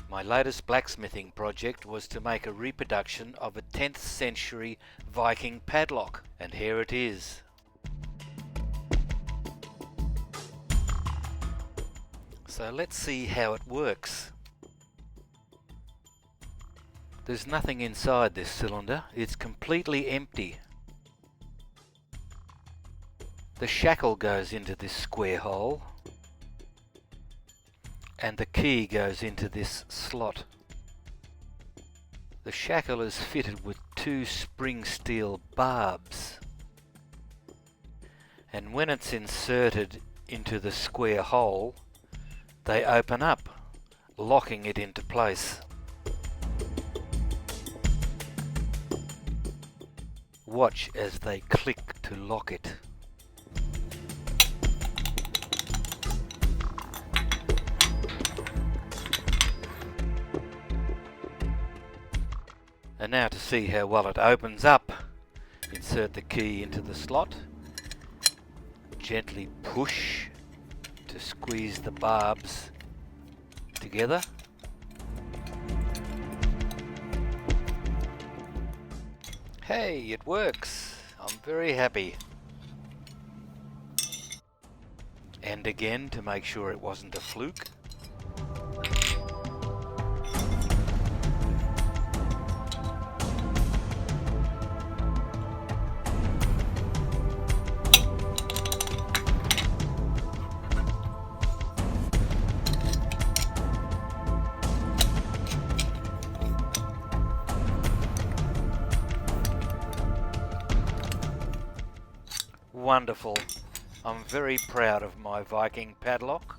My latest blacksmithing project was to make a reproduction of a 10th century Viking padlock, and here it is. So let's see how it works. There's nothing inside this cylinder, it's completely empty. The shackle goes into this square hole, and the key goes into this slot. The shackle is fitted with 2 spring steel barbs, and when it's inserted into the square hole, they open up, locking it into place. Watch as they click to lock it. And now to see how well it opens up. Insert the key into the slot. Gently push to squeeze the barbs together. Hey, it works! I'm very happy. And again to make sure it wasn't a fluke. Wonderful. I'm very proud of my Viking padlock.